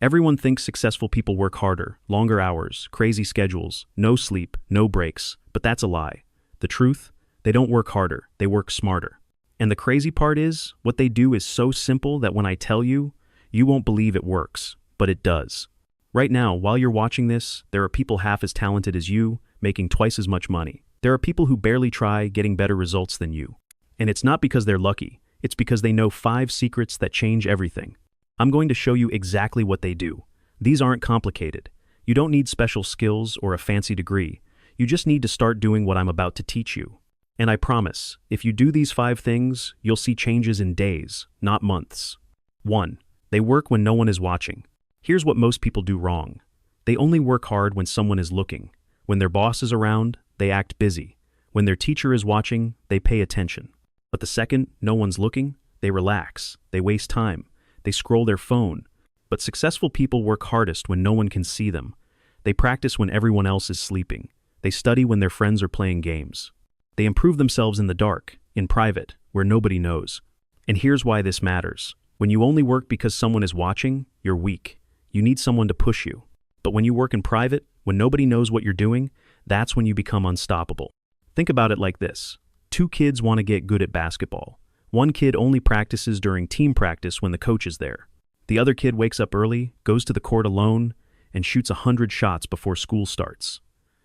Everyone thinks successful people work harder, longer hours, crazy schedules, no sleep, no breaks, but that's a lie. The truth? They don't work harder, they work smarter. And the crazy part is, what they do is so simple that when I tell you, you won't believe it works, but it does. Right now, while you're watching this, there are people half as talented as you, making twice as much money. There are people who barely try, getting better results than you. And it's not because they're lucky, it's because they know 5 secrets that change everything. I'm going to show you exactly what they do. These aren't complicated. You don't need special skills or a fancy degree. You just need to start doing what I'm about to teach you. And I promise, if you do these 5 things, you'll see changes in days, not months. 1. They work when no one is watching. Here's what most people do wrong. They only work hard when someone is looking. When their boss is around, they act busy. When their teacher is watching, they pay attention. But the second no one's looking, they relax, they waste time, they scroll their phone. But successful people work hardest when no one can see them. They practice when everyone else is sleeping. They study when their friends are playing games. They improve themselves in the dark, in private, where nobody knows. And here's why this matters. When you only work because someone is watching, you're weak. You need someone to push you. But when you work in private, when nobody knows what you're doing, that's when you become unstoppable. Think about it like this. 2 kids want to get good at basketball. One kid only practices during team practice when the coach is there. The other kid wakes up early, goes to the court alone, and shoots 100 shots before school starts.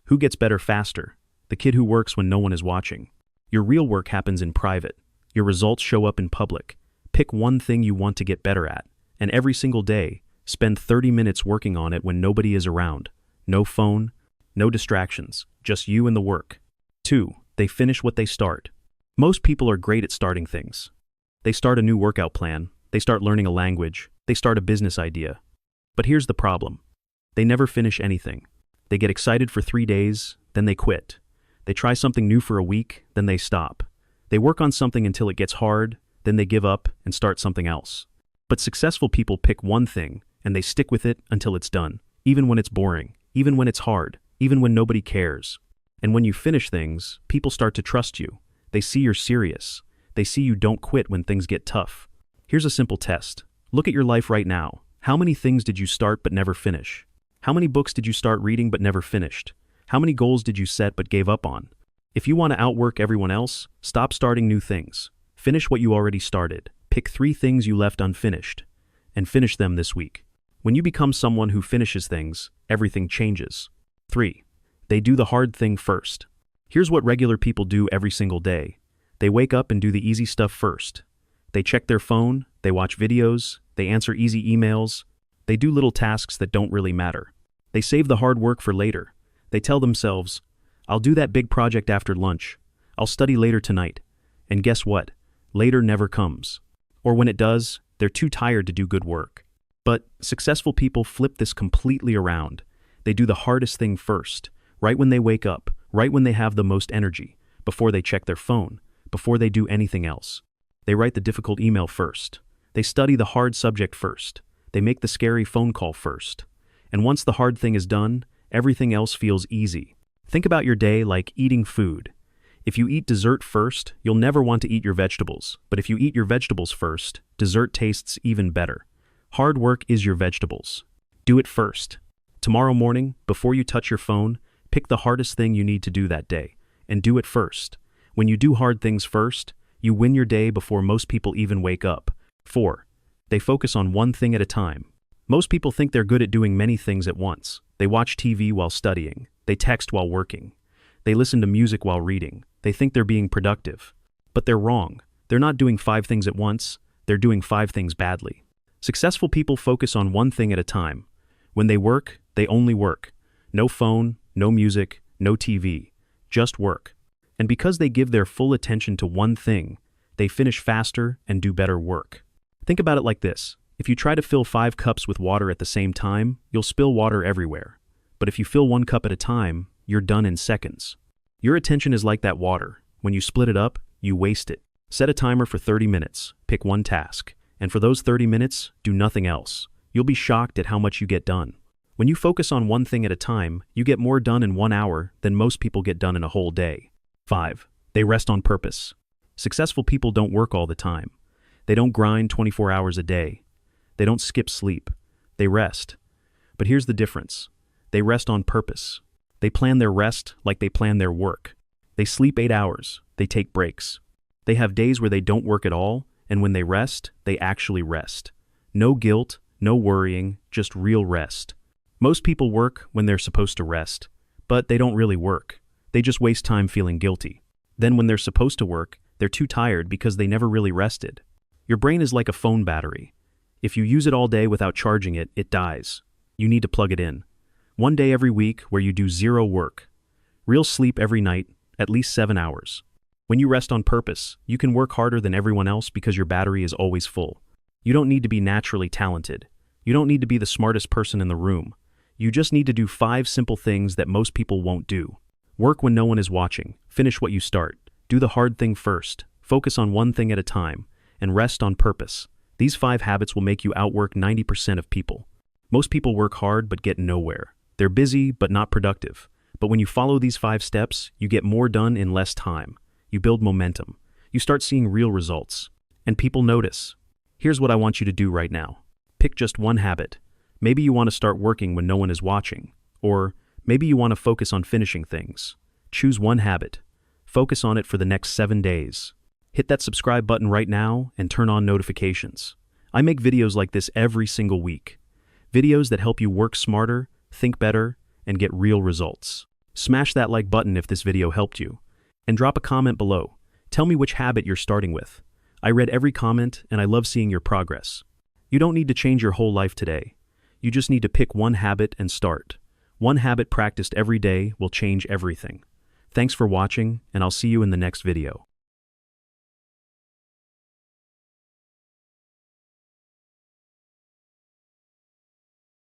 Who gets better faster? The kid who works when no one is watching. Your real work happens in private. Your results show up in public. Pick one thing you want to get better at, and every single day, spend 30 minutes working on it when nobody is around. No phone, no distractions, just you and the work. 2. They finish what they start. Most people are great at starting things. They start a new workout plan, they start learning a language, they start a business idea. But here's the problem. They never finish anything. They get excited for 3 days, then they quit. They try something new for a week, then they stop. They work on something until it gets hard, then they give up and start something else. But successful people pick one thing, and they stick with it until it's done, even when it's boring, even when it's hard, even when nobody cares. And when you finish things, people start to trust you. They see you're serious. They see you don't quit when things get tough. Here's a simple test. Look at your life right now. How many things did you start but never finish? How many books did you start reading but never finished? How many goals did you set but gave up on? If you want to outwork everyone else, stop starting new things. Finish what you already started. Pick 3 things you left unfinished, and finish them this week. When you become someone who finishes things, everything changes. 3. They do the hard thing first. Here's what regular people do every single day. They wake up and do the easy stuff first. They check their phone, they watch videos, they answer easy emails, they do little tasks that don't really matter. They save the hard work for later. They tell themselves, I'll do that big project after lunch. I'll study later tonight. And guess what? Later never comes. Or when it does, they're too tired to do good work. But successful people flip this completely around. They do the hardest thing first, right when they wake up, right when they have the most energy, before they check their phone, before they do anything else. They write the difficult email first. They study the hard subject first. They make the scary phone call first. And once the hard thing is done, everything else feels easy. Think about your day like eating food. If you eat dessert first, you'll never want to eat your vegetables. But if you eat your vegetables first, dessert tastes even better. Hard work is your vegetables. Do it first. Tomorrow morning, before you touch your phone, pick the hardest thing you need to do that day, and do it first. When you do hard things first, you win your day before most people even wake up. 4. They focus on one thing at a time. Most people think they're good at doing many things at once. They watch TV while studying. They text while working. They listen to music while reading. They think they're being productive. But they're wrong. They're not doing 5 things at once. They're doing 5 things badly. Successful people focus on one thing at a time. When they work, they only work. No phone, no music, no TV. Just work. And because they give their full attention to one thing, they finish faster and do better work. Think about it like this. If you try to fill 5 cups with water at the same time, you'll spill water everywhere. But if you fill 1 cup at a time, you're done in seconds. Your attention is like that water. When you split it up, you waste it. Set a timer for 30 minutes, pick one task, and for those 30 minutes, do nothing else. You'll be shocked at how much you get done. When you focus on one thing at a time, you get more done in 1 hour than most people get done in a whole day. 5. They rest on purpose. Successful people don't work all the time. They don't grind 24 hours a day. They don't skip sleep. they rest. But here's the difference. They rest on purpose. They plan their rest like they plan their work. They sleep 8 hours. They take breaks. They have days where they don't work at all, and when they rest, they actually rest. No guilt, no worrying, just real rest. Most people work when they're supposed to rest, but they don't really work. They just waste time feeling guilty. Then when they're supposed to work, they're too tired because they never really rested. Your brain is like a phone battery. If you use it all day without charging it, it dies. You need to plug it in. One day every week where you do zero work. Real sleep every night, at least 7 hours. When you rest on purpose, you can work harder than everyone else because your battery is always full. You don't need to be naturally talented. You don't need to be the smartest person in the room. You just need to do 5 simple things that most people won't do. Work when no one is watching. Finish what you start. Do the hard thing first. Focus on one thing at a time. And rest on purpose. These 5 habits will make you outwork 90% of people. Most people work hard but get nowhere. They're busy but not productive. But when you follow these 5 steps, you get more done in less time. You build momentum. You start seeing real results. And people notice. Here's what I want you to do right now. Pick just one habit. Maybe you want to start working when no one is watching. Or maybe you want to focus on finishing things. Choose one habit. Focus on it for the next 7 days. Hit that subscribe button right now and turn on notifications. I make videos like this every single week. Videos that help you work smarter, think better, and get real results. Smash that like button if this video helped you. And drop a comment below. Tell me which habit you're starting with. I read every comment and I love seeing your progress. You don't need to change your whole life today. You just need to pick one habit and start. One habit practiced every day will change everything. Thanks for watching, and I'll see you in the next video.